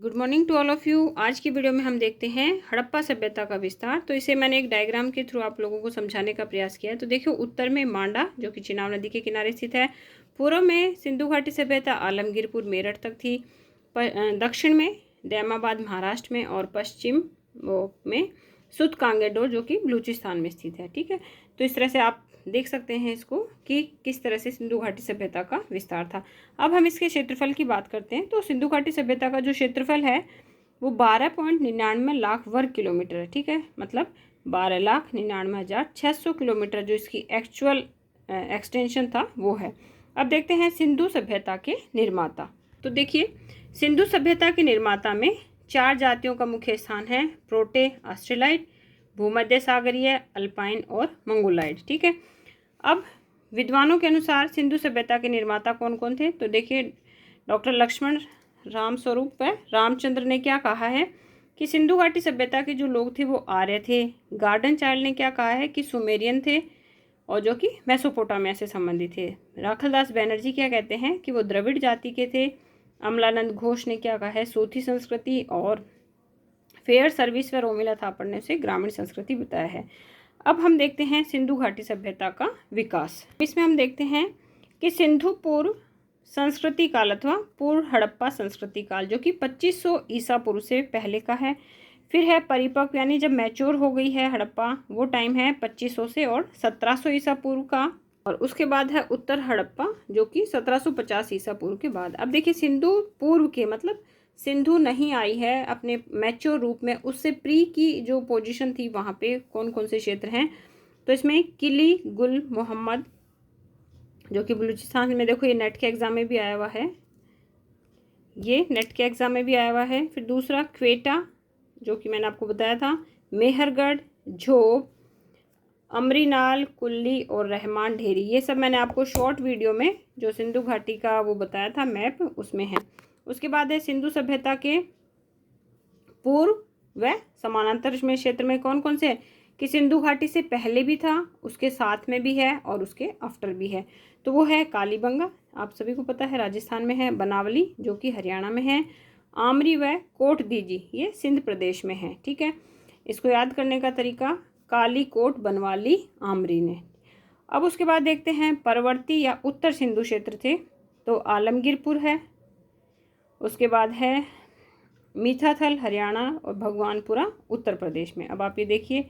Good morning to all of you. आज की video में हम देखते हैं हड़प्पा सभ्यता का विस्तार। तो इसे मैंने एक डायग्राम के थ्रू आप लोगों को समझाने का प्रयास किया है। तो देखियो, उत्तर में मांडा जो कि चिनाब नदी के किनारे स्थित है। पूर्व में सिंधु घाटी सभ्यता आलमगीरपुर मेरठ तक थी। दक्षिण में दैमाबाद महाराष्ट्र में और पश्चिम में सुत कांगेडोर जो कि बलूचिस्तान में स्थित है। ठीक है, तो इस तरह से आप देख सकते हैं इसको कि किस तरह से सिंधु घाटी सभ्यता का विस्तार था। अब हम इसके क्षेत्रफल की बात करते हैं। तो सिंधु घाटी सभ्यता का जो क्षेत्रफल है वो 12.99 लाख वर्ग किलोमीटर है। ठीक है, मतलब 12,99,600 किलोमीटर जो इसकी एक्चुअल एक्सटेंशन था वो है। अब देखते हैं सिंधु सभ्यता के निर्माता। तो देखिए, सिंधु सभ्यता के निर्माता में 4 जातियों का मुख्य स्थान है: प्रोटे, ऑस्ट्रेलाइट, भूमध्य सागरीय, अल्पाइन और मंगोलाइड। ठीक है, अब विद्वानों के अनुसार सिंधु सभ्यता के निर्माता कौन कौन थे? तो देखिए, डॉक्टर लक्ष्मण रामस्वरूप रामचंद्र ने क्या कहा है कि सिंधु घाटी सभ्यता के जो लोग थे वो आर्य थे। गार्डन चाइल्ड ने क्या कहा है कि सुमेरियन थे और जो कि मेसोपोटामिया से संबंधित थे। राखलदास बैनर्जी क्या कहते हैं कि वो द्रविड़ जाति के थे। अमलानंद घोष ने क्या कहा है, सोथी संस्कृति। और फेयर सर्विस व रोमिला थापड़ ने उसे ग्रामीण संस्कृति बताया है। अब हम देखते हैं सिंधु घाटी सभ्यता का विकास। इसमें हम देखते हैं कि सिंधु पूर्व संस्कृति काल अथवा पूर्व हड़प्पा संस्कृति काल जो कि 2500 ईसा पूर्व से पहले का है। फिर है परिपक्व, यानी जब मैच्योर हो गई है हड़प्पा, वो टाइम है 2500 से और 1700 ईसा पूर्व का। और उसके बाद है उत्तर हड़प्पा जो कि 1750 ईसा पूर्व के बाद। अब देखिए, सिंधु पूर्व के मतलब सिंधु नहीं आई है अपने मैच्योर रूप में, उससे प्री की जो पोजीशन थी वहाँ पे कौन कौन से क्षेत्र हैं? तो इसमें किली गुल मोहम्मद जो कि बलूचिस्तान में, देखो ये नेट के एग्ज़ाम में भी आया हुआ है, ये नेट के एग्ज़ाम में भी आया हुआ है। फिर दूसरा क्वेटा जो कि मैंने आपको बताया था, मेहरगढ़, झोब, अमरीनाल, कुल्ली और रहमान ढेरी, ये सब मैंने आपको शॉर्ट वीडियो में जो सिंधु घाटी का वो बताया था मैप, उसमें है। उसके बाद है सिंधु सभ्यता के पूर्व व समानांतर में क्षेत्र में कौन कौन से, कि सिंधु घाटी से पहले भी था, उसके साथ में भी है और उसके आफ्टर भी है। तो वो है कालीबंगा, आप सभी को पता है राजस्थान में है। बनावली जो कि हरियाणा में है। आमरी व कोट दीजी ये सिंध प्रदेश में है। ठीक है, इसको याद करने का तरीका, काली, कोट, बनवाली, आमरी ने। अब उसके बाद देखते हैं परवर्ती या उत्तर सिंधु क्षेत्र थे, तो आलमगीरपुर है। उसके बाद है मीठाथल हरियाणा और भगवानपुरा उत्तर प्रदेश में। अब आप ये देखिए,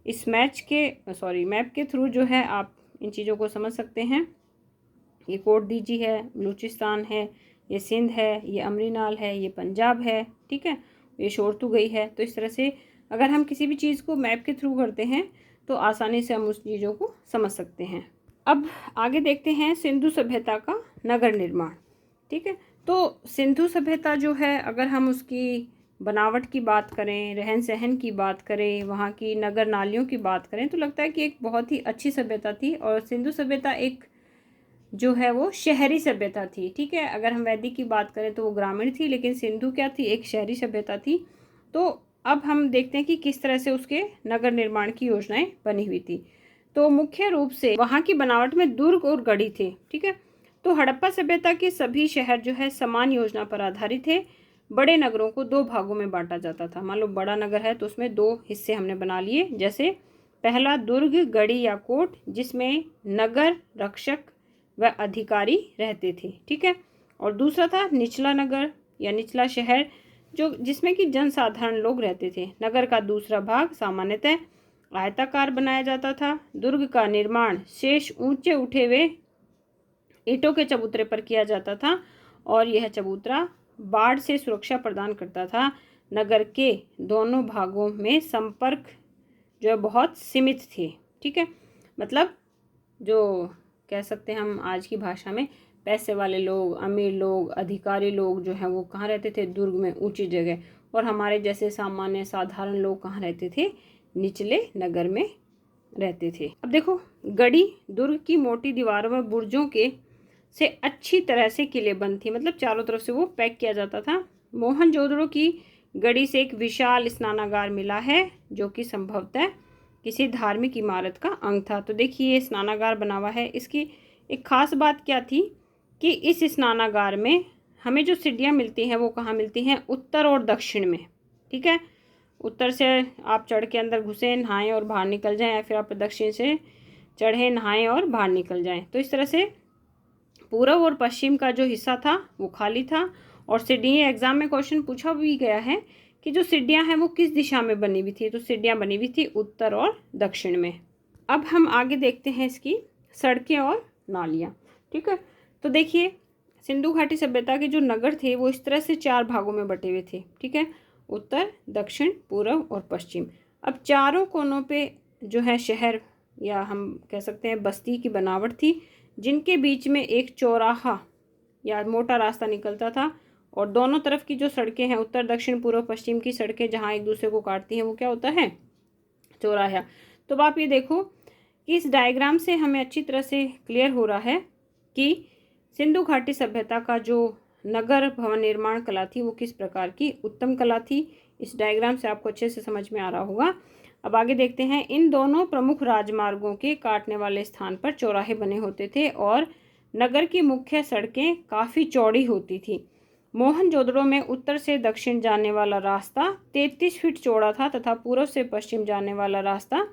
इस मैप के थ्रू जो है आप इन चीज़ों को समझ सकते हैं। ये कोट दीजी है, बलूचिस्तान है, ये सिंध है, ये अमरीनाल है, ये पंजाब है। ठीक है, ये शोरतू गई है। तो इस तरह से अगर हम किसी भी चीज़ को मैप के थ्रू करते हैं तो आसानी से हम उस चीज़ों को समझ सकते हैं। अब आगे देखते हैं सिंधु सभ्यता का नगर निर्माण। ठीक है, तो सिंधु सभ्यता जो है, अगर हम उसकी बनावट की बात करें, रहन सहन की बात करें, वहाँ की नगर नालियों की बात करें, तो लगता है कि एक बहुत ही अच्छी सभ्यता थी। और सिंधु सभ्यता एक जो है वो शहरी सभ्यता थी। ठीक है, अगर हम वैदिक की बात करें तो वो ग्रामीण थी, लेकिन सिंधु क्या थी, एक शहरी सभ्यता थी। तो अब हम देखते हैं कि किस तरह से उसके नगर निर्माण की योजनाएं बनी हुई थी। तो मुख्य रूप से वहाँ की बनावट में दुर्ग और गढ़ी थे। ठीक है, तो हड़प्पा सभ्यता के सभी शहर जो है समान योजना पर आधारित थे। बड़े नगरों को 2 भागों में बांटा जाता था। मान लो बड़ा नगर है तो उसमें 2 हिस्से हमने बना लिए। जैसे पहला दुर्ग, गढ़ी या कोट, जिसमें नगर रक्षक व अधिकारी रहते थे। ठीक है, और दूसरा था निचला नगर या निचला शहर जिसमें कि जनसाधारण लोग रहते थे। नगर का दूसरा भाग सामान्यतः आयताकार बनाया जाता था। दुर्ग का निर्माण शेष ऊंचे उठे हुए ईंटों के चबूतरे पर किया जाता था और यह चबूतरा बाढ़ से सुरक्षा प्रदान करता था। नगर के दोनों भागों में संपर्क जो है बहुत सीमित थे। ठीक है, मतलब जो कह सकते हैं हम आज की भाषा में, पैसे वाले लोग, अमीर लोग, अधिकारी लोग जो हैं वो कहाँ रहते थे? दुर्ग में, ऊंची जगह। और हमारे जैसे सामान्य साधारण लोग कहाँ रहते थे? निचले नगर में रहते थे। अब देखो, गढ़ी दुर्ग की मोटी दीवारों में बुर्जों के से अच्छी तरह से किलेबंद थी, मतलब चारों तरफ से वो पैक किया जाता था। मोहनजोदड़ो की गढ़ी से एक विशाल स्नानागार मिला है जो कि संभवतः किसी धार्मिक इमारत का अंग था। तो देखिए, ये स्नानागार बना हुआ है। इसकी एक खास बात क्या थी कि इस स्नानागार में हमें जो सीढ़ियाँ मिलती हैं वो कहाँ मिलती हैं, उत्तर और दक्षिण में। ठीक है, उत्तर से आप चढ़ के अंदर घुसें, नहाएं और बाहर निकल जाएं, या फिर आप दक्षिण से चढ़ें, नहाएं और बाहर निकल जाएं। तो इस तरह से पूर्व और पश्चिम का जो हिस्सा था वो खाली था। और सीढ़ियाँ, एग्जाम में क्वेश्चन पूछा भी गया है कि जो सीढ़ियाँ हैं वो किस दिशा में बनी हुई थी, तो सीढ़ियाँ बनी हुई थी उत्तर और दक्षिण में। अब हम आगे देखते हैं इसकी सड़कें और नालियाँ। ठीक है, तो देखिए सिंधु घाटी सभ्यता के जो नगर थे वो इस तरह से 4 भागों में बटे हुए थे। ठीक है, उत्तर, दक्षिण, पूर्व और पश्चिम। अब चारों कोनों पे जो है शहर, या हम कह सकते हैं बस्ती की बनावट थी, जिनके बीच में एक चौराहा या मोटा रास्ता निकलता था। और दोनों तरफ की जो सड़कें हैं, उत्तर, दक्षिण, पूर्व, पश्चिम की सड़कें जहाँ एक दूसरे को काटती हैं, वो क्या होता है, चौराहा। तो आप ये देखो कि इस डायग्राम से हमें अच्छी तरह से क्लियर हो रहा है कि सिंधु घाटी सभ्यता का जो नगर भवन निर्माण कला थी वो किस प्रकार की उत्तम कला थी। इस डायग्राम से आपको अच्छे से समझ में आ रहा होगा। अब आगे देखते हैं, इन दोनों प्रमुख राजमार्गों के काटने वाले स्थान पर चौराहे बने होते थे और नगर की मुख्य सड़कें काफ़ी चौड़ी होती थी। मोहनजोदड़ो में उत्तर से दक्षिण जाने वाला रास्ता 33 फीट चौड़ा था तथा पूर्व से पश्चिम जाने वाला रास्ता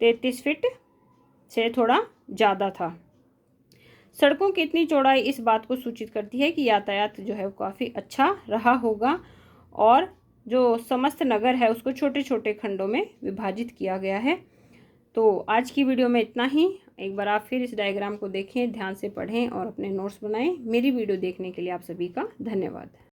33 फीट से थोड़ा ज़्यादा था। सड़कों की इतनी चौड़ाई इस बात को सूचित करती है कि यातायात जो है वो काफ़ी अच्छा रहा होगा, और जो समस्त नगर है उसको छोटे छोटे खंडों में विभाजित किया गया है। तो आज की वीडियो में इतना ही। एक बार आप फिर इस डायग्राम को देखें, ध्यान से पढ़ें और अपने नोट्स बनाएं। मेरी वीडियो देखने के लिए आप सभी का धन्यवाद।